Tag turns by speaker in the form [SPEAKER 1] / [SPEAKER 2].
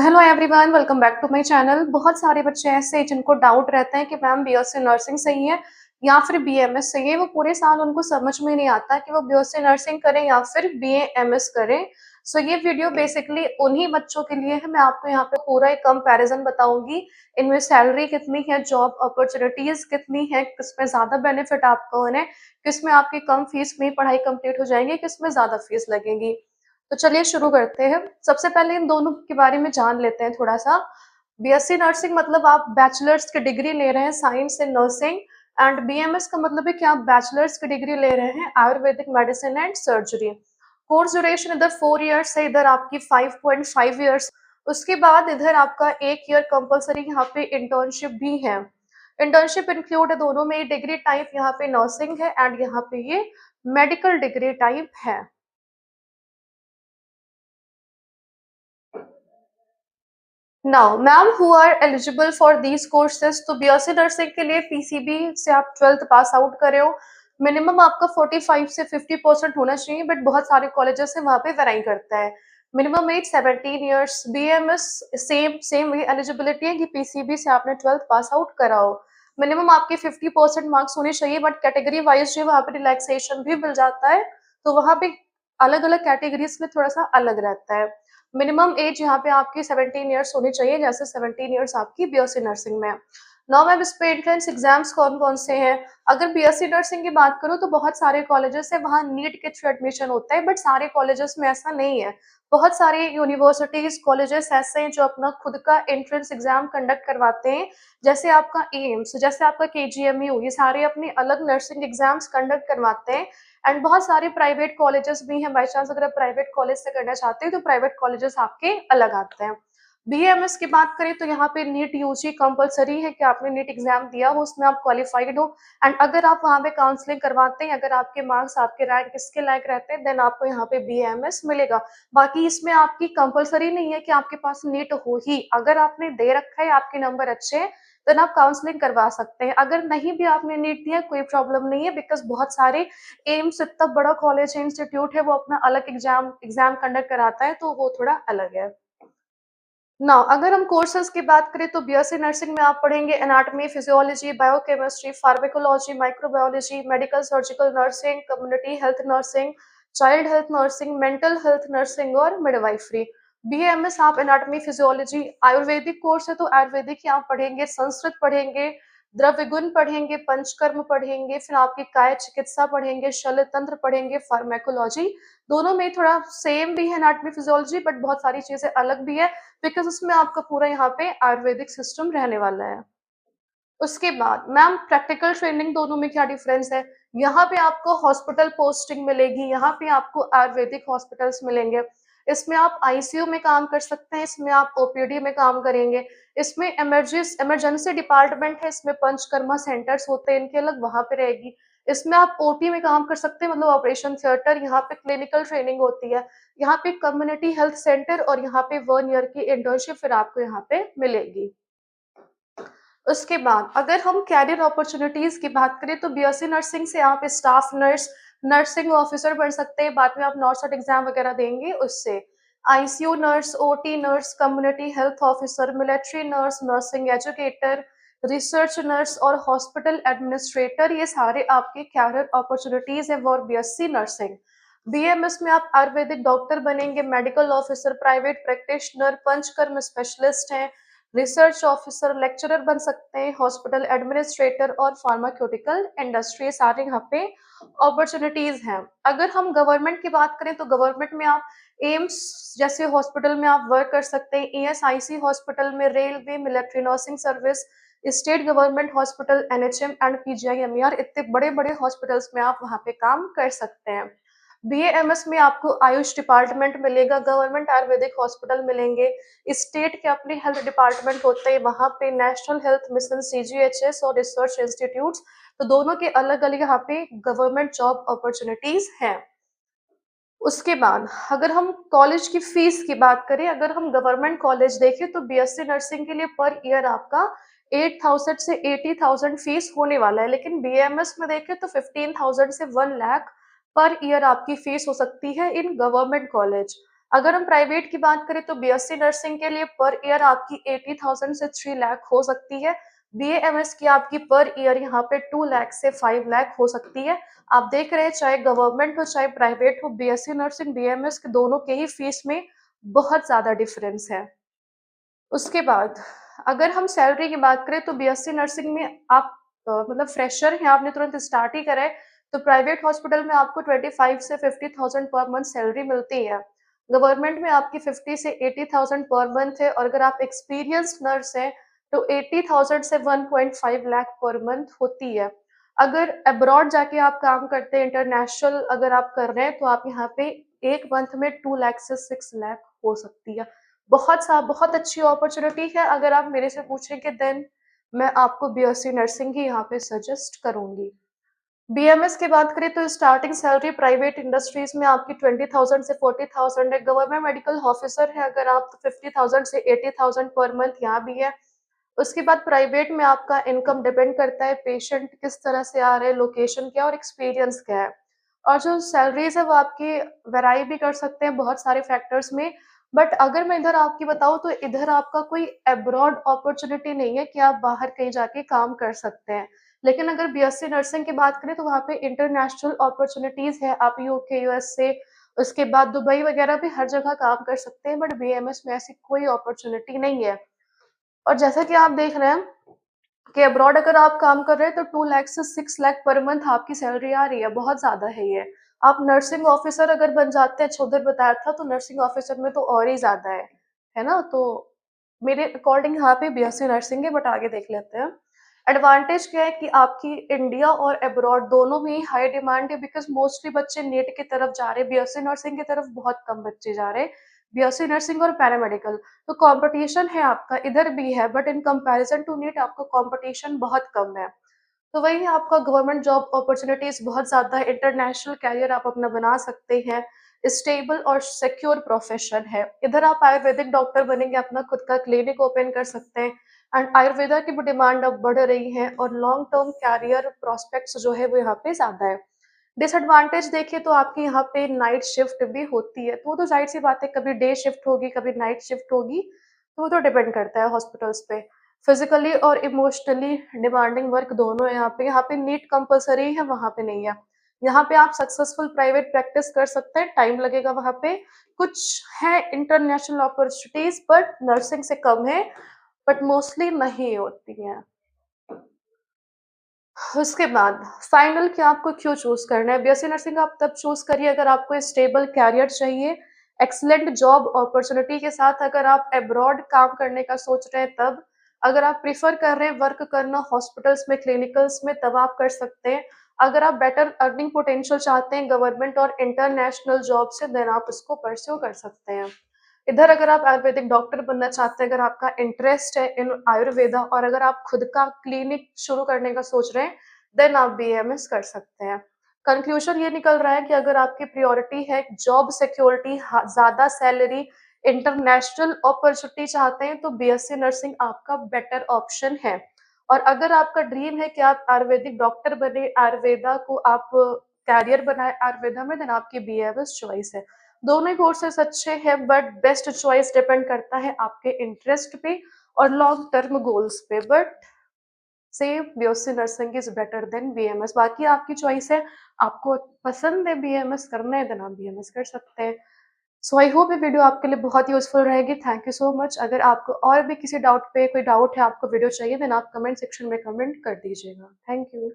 [SPEAKER 1] Hello everyone, welcome back to my channel. बहुत सारे बच्चे ऐसे हैं जिनको डाउट रहता है कि मैम बीएससी नर्सिंग सही है या फिर बीएमएस सही है। वो पूरे साल उनको समझ में नहीं आता कि वो बीएससी नर्सिंग करें या फिर बीएमएस करें। सो ये वीडियो बेसिकली उन्हीं बच्चों के लिए है। मैं आपको यहाँ पे पूरा एक कंपैरिजन बताऊंगी। इनमें सैलरी कितनी है, जॉब अपॉर्चुनिटीज कितनी है, किसमें ज्यादा बेनिफिट आपको है, किसमें आपकी कम फीस में पढ़ाई कंप्लीट हो जाएगी, किसमें ज्यादा फीस लगेगी। तो चलिए शुरू करते हैं। सबसे पहले इन दोनों के बारे में जान लेते हैं थोड़ा सा। बीएससी नर्सिंग मतलब आप बैचलर्स की डिग्री ले रहे हैं science in nursing, and BMS का मतलब है कि आप बैचलर्स की डिग्री ले रहे हैं Ayurvedic medicine and surgery. Course duration इधर 4 इयर्स है, इधर आपकी 5.5 इयर्स। उसके बाद इधर आपका 1 ईयर कंपलसरी यहाँ पे इंटर्नशिप भी है। इंटर्नशिप इंक्लूड है दोनों में। डिग्री टाइप यहाँ पे नर्सिंग है एंड यहाँ पे ये मेडिकल डिग्री टाइप है। Now ma'am who are eligible for these courses, तो बीएससी नर्सिंग के लिए पीसीबी से आप 12th पास आउट करे हो। मिनिमम आपका 45 से 50% होना चाहिए, बट बहुत सारे कॉलेजेस है वहाँ पे वेराई करता है। Minimum age 17 years. BMS same same वही एलिजिबिलिटी है कि पीसीबी से आपने 12th पास आउट करा हो। मिनिमम आपके 50% मार्क्स होने चाहिए, बट कैटेगरी वाइज जो वहाँ पे रिलैक्सेशन भी मिल जाता है। तो वहाँ पे अलग अलग कैटेगरीज में थोड़ा सा अलग रहता है। मिनिमम एज यहाँ पे आपकी 17 इयर्स होनी चाहिए, जैसे 17 इयर्स आपकी बीएससी नर्सिंग में। नाउ मैम इस पे एंट्रेंस एग्जाम्स कौन कौन से हैं। अगर बीएससी नर्सिंग की बात करूँ तो बहुत सारे कॉलेजेस है वहाँ नीट के थ्रू एडमिशन होता है, बट सारे कॉलेजेस में ऐसा नहीं है। बहुत सारे यूनिवर्सिटीज कॉलेजेस ऐसे हैं जो अपना खुद का एंट्रेंस एग्जाम कंडक्ट करवाते हैं। जैसे आपका एम्स, जैसे आपका केजीएमयू, ये सारे अपने अलग नर्सिंग एग्जाम्स कंडक्ट करवाते हैं। एंड बहुत सारे प्राइवेट कॉलेजेस भी हैं। बाई चांस अगर आप प्राइवेट कॉलेज से करना चाहते हैं तो प्राइवेट कॉलेजेस आपके अलग आते हैं। बीएमएस की बात करें तो यहाँ पे नीट यूजी कंपलसरी है कि आपने नीट एग्जाम दिया हो, उसमें आप क्वालिफाइड हो। एंड अगर आप वहाँ पे काउंसलिंग करवाते हैं, अगर आपके मार्क्स आपके रैंक इसके लायक रहते हैं, देन आपको यहाँ पे बीएमएस मिलेगा। बाकी इसमें आपकी कंपलसरी नहीं है कि आपके पास नीट हो ही। अगर आपने दे रखा है, आपके नंबर अच्छे हैं, देन आप काउंसलिंग करवा सकते हैं। अगर नहीं भी आपने नीट दिया कोई प्रॉब्लम नहीं है, बिकॉज बहुत सारे एम्स इतना बड़ा कॉलेज है, इंस्टीट्यूट है, वो अपना अलग एग्जाम एग्जाम कंडक्ट कराता है, तो वो थोड़ा अलग है। नाउ अगर हम कोर्सेज की बात करें तो बीएससी नर्सिंग में आप पढ़ेंगे anatomy, physiology, biochemistry, pharmacology, microbiology, medical surgical nursing, community health nursing, child health nursing, mental health nursing और मिडवाइफरी। बीएमएस आप एनाटॉमी फिजियोलॉजी, आयुर्वेदिक कोर्स है तो आयुर्वेदिक ही आप पढ़ेंगे, संस्कृत पढ़ेंगे, द्रव्य गुण पढ़ेंगे, पंचकर्म पढ़ेंगे, फिर आपकी काय चिकित्सा पढ़ेंगे, शल्य तंत्र पढ़ेंगे, फार्माकोलॉजी। दोनों में थोड़ा सेम भी है एनाटॉमी फिजियोलॉजी, बट बहुत सारी चीजें अलग भी है, बिकॉज उसमें आपका पूरा यहाँ पे आयुर्वेदिक सिस्टम रहने वाला है। उसके बाद मैम प्रैक्टिकल ट्रेनिंग दोनों में क्या डिफरेंस है। यहाँ पे आपको हॉस्पिटल पोस्टिंग मिलेगी, यहाँ पे आपको आयुर्वेदिक हॉस्पिटल्स मिलेंगे। इसमें आप आईसीयू में काम कर सकते हैं, इसमें आप ओपीडी में काम करेंगे। इसमें इमरजेंसी डिपार्टमेंट है, इसमें पंचकर्मा सेंटर्स होते हैं, इनके अलग वहां पे रहेगी। इसमें आप ओटी में काम कर सकते हैं, मतलब ऑपरेशन थिएटर। यहाँ पे क्लिनिकल ट्रेनिंग होती है। यहाँ पे कम्युनिटी हेल्थ सेंटर, और यहाँ पे 1 ईयर की इंटर्नशिप फिर आपको यहाँ पे मिलेगी। उसके बाद अगर हम कैरियर अपॉर्चुनिटीज की बात करें तो बीएससी नर्सिंग से आप स्टाफ नर्स, नर्सिंग ऑफिसर बन सकते हैं। बाद में आप नॉर्सट एग्जाम वगैरह देंगे उससे। ICU nurse, OT nurse, community health officer, military nurse, nursing educator, research nurse और हॉस्पिटल एडमिनिस्ट्रेटर, ये सारे आपके कैरियर अपॉर्चुनिटीज है फॉर बीएससी नर्सिंग। बीएमएस में आप आयुर्वेदिक डॉक्टर बनेंगे, medical officer, private practitioner, panchakarma specialist हैं, रिसर्च ऑफिसर, लेक्चरर बन सकते हैं, हॉस्पिटल एडमिनिस्ट्रेटर और फार्मास्यूटिकल इंडस्ट्री, सारे यहाँ पे अपॉर्चुनिटीज हैं। अगर हम गवर्नमेंट की बात करें तो गवर्नमेंट में आप एम्स जैसे हॉस्पिटल में आप वर्क कर सकते हैं, ईएसआईसी हॉस्पिटल में, railway, military nursing service, state government hospital, NHM and PGIMER, इतने बड़े बड़े हॉस्पिटल्स में आप वहाँ पे काम कर सकते हैं। बीएएमएस में आपको आयुष डिपार्टमेंट मिलेगा, गवर्नमेंट आयुर्वेदिक हॉस्पिटल मिलेंगे, स्टेट के अपने हेल्थ डिपार्टमेंट होते हैं, वहाँ पे नेशनल हेल्थ मिशन सीजीएचएस और रिसर्च इंस्टीट्यूट्स। तो दोनों के अलग अलग यहाँ पे गवर्नमेंट जॉब अपॉर्चुनिटीज हैं। उसके बाद अगर हम कॉलेज की फीस की बात करें, अगर हम गवर्नमेंट कॉलेज देखें तो बीएससी नर्सिंग के लिए पर ईयर आपका 8,000 से 80,000 फीस होने वाला है। लेकिन बीएमएस में देखें तो 15,000 से 1 लाख पर ईयर आपकी फीस हो सकती है इन गवर्नमेंट कॉलेज। अगर हम प्राइवेट की बात करें तो बीएससी नर्सिंग के लिए पर ईयर आपकी 80,000 से 3 लाख हो सकती है। बीएएमएस की आपकी पर ईयर यहाँ पे 2 लाख से 5 लाख हो सकती है। आप देख रहे हैं चाहे गवर्नमेंट हो चाहे प्राइवेट हो, बीएससी नर्सिंग, बीएमएस के दोनों के ही फीस में बहुत ज़्यादा डिफरेंस है। उसके बाद अगर हम सैलरी की बात करें तो बीएससी नर्सिंग में आप मतलब फ्रेशर हैं, आपने तुरंत स्टार्ट ही करा है, तो प्राइवेट हॉस्पिटल में आपको 25 से 50,000 पर मंथ सैलरी मिलती है। गवर्नमेंट में आपकी 50 से 80,000 पर मंथ है और अगर आप एक्सपीरियंस्ड नर्स हैं तो 80,000 से 1.5 लाख पर मंथ होती है। अगर अब्रॉड जाके आप काम करते हैं, इंटरनेशनल अगर आप कर रहे हैं तो आप यहाँ पे 1 मंथ में 2 लाख से 6 लाख हो सकती है। बहुत अच्छी अपॉर्चुनिटी है। अगर आप मेरे से पूछेंगे देन मैं आपको बीएससी नर्सिंग ही यहाँ पे सजेस्ट करूँगी। बीएमएस की बात करें तो स्टार्टिंग सैलरी प्राइवेट इंडस्ट्रीज में आपकी 20,000 से 40,000 है। गवर्नमेंट मेडिकल ऑफिसर है अगर आप तो 50,000 से 80,000 पर मंथ यहाँ भी है। उसके बाद प्राइवेट में आपका इनकम डिपेंड करता है पेशेंट किस तरह से आ रहे हैं, लोकेशन क्या है और एक्सपीरियंस क्या है। और जो सैलरीज़ है वो आपकी वेरी भी कर सकते हैं बहुत सारे फैक्टर्स में। बट अगर मैं इधर आपकी बताऊँ तो इधर आपका कोई अब्रॉड अपॉर्च्युनिटी नहीं है कि आप बाहर कहीं जाके काम कर सकते हैं। लेकिन अगर बीएससी नर्सिंग की बात करें तो वहाँ पे इंटरनेशनल अपॉर्च्युनिटीज़ है, आप यूके, यूएसए, उसके बाद दुबई वगैरह भी हर जगह काम कर सकते हैं, बट बीएमएस में ऐसी कोई अपॉर्च्युनिटी नहीं है। और जैसा कि आप देख रहे हैं कि अब्रॉड अगर आप काम कर रहे हैं तो 2 लाख से 6 लाख पर मंथ आपकी सैलरी आ रही है, बहुत ज़्यादा है ये। आप नर्सिंग ऑफिसर अगर बन जाते हैं, अच्छा उधर बताया था तो नर्सिंग ऑफिसर में तो और ही ज़्यादा है ना? तो मेरे अकॉर्डिंग यहाँ पे बीएससी नर्सिंग है, बट आगे देख लेते हैं। एडवांटेज क्या है कि आपकी इंडिया और अब्रॉड दोनों में ही हाई डिमांड है बिकॉज़ मोस्टली बच्चे नीट की तरफ जा रहे हैं, बीएससी नर्सिंग की तरफ बहुत कम बच्चे जा रहे हैं। बीएससी नर्सिंग और पैरामेडिकल तो कंपटीशन है आपका इधर भी है, but in comparison to NEET आपका कंपटीशन बहुत कम है। तो वही आपका गवर्नमेंट जॉब अपॉर्चुनिटीज़ बहुत ज़्यादा है, इंटरनेशनल करियर आप अपना बना सकते हैं, स्टेबल और सिक्योर प्रोफ़ेशन है। इधर आप आयुर्वेदिक डॉक्टर बनेंगे, अपना खुद का क्लिनिक ओपन कर सकते हैं एंड आयुर्वेदा की भी डिमांड अब बढ़ रही है और लॉन्ग टर्म करियर प्रोस्पेक्ट्स जो है वो यहाँ पे ज़्यादा है। डिसएडवांटेज देखिए तो आपके यहाँ पे नाइट शिफ्ट भी होती है, तो वो तो ज़ाहिर-सी बात है कभी डे शिफ्ट होगी, कभी नाइट शिफ्ट होगी, तो वो तो डिपेंड करता है हॉस्पिटल्स पे। फिज़िकली और इमोशनली डिमांडिंग वर्क दोनों है यहाँ पे नीट कंपल्सरी है, वहाँ पे नहीं है। यहाँ पे आप सक्सेसफुल प्राइवेट प्रैक्टिस कर सकते हैं, टाइम लगेगा वहाँ पे। कुछ है इंटरनेशनल अपॉर्च्युनिटीज़ बट नर्सिंग से कम है, बट मोस्टली नहीं होती हैं। उसके बाद फाइनल कि आपको क्यों चूज़ करना है? बीएससी नर्सिंग आप तब चूज़ करिए अगर आपको स्टेबल करियर चाहिए, एक्सीलेंट जॉब अपॉर्च्युनिटी के साथ अगर आप अब्रॉड काम करने का सोच रहे हैं तब। अगर आप प्रेफ़र कर रहे हैं वर्क करना हॉस्पिटल्स में, क्लिनिकल्स में तब आप कर सकते हैं। अगर आप बेटर अर्निंग पोटेंशियल चाहते हैं गवर्नमेंट और इंटरनेशनल जॉब से देन आप इसको परस्यू कर सकते हैं। इधर अगर आप आयुर्वेदिक डॉक्टर बनना चाहते हैं, अगर आपका इंटरेस्ट है इन आयुर्वेदा और अगर आप खुद का क्लिनिक शुरू करने का सोच रहे हैं, देन आप बीएमएस कर सकते हैं। कंक्लूजन ये निकल रहा है कि अगर आपकी प्रायोरिटी है जॉब सिक्योरिटी, ज़्यादा सैलरी, इंटरनेशनल अपॉर्चुनिटी चाहते हैं, तो बीएससी नर्सिंग आपका बेटर ऑप्शन है। और अगर आपका ड्रीम है कि आप आयुर्वेदिक डॉक्टर बने, आयुर्वेदा को आप करियर बनाएँ आयुर्वेदा में, देन आपकी बीएमएस चॉइस है। दोनों ही कोर्सेस अच्छे हैं बट बेस्ट चॉइस डिपेंड करता है आपके इंटरेस्ट पे और लॉन्ग टर्म गोल्स पे। But same BSc nursing is better than BMS. बाकी आपकी चॉइस है, आपको पसंद है बीएमएस करना है देन आप बीएमएस कर सकते हैं। सो आई होप ये वीडियो आपके लिए बहुत यूजफुल रहेगी। Thank you so much. अगर आपको और भी किसी डाउट पे कोई डाउट है, आपको वीडियो चाहिए, देन आप कमेंट सेक्शन में कमेंट कर दीजिएगा। Thank you.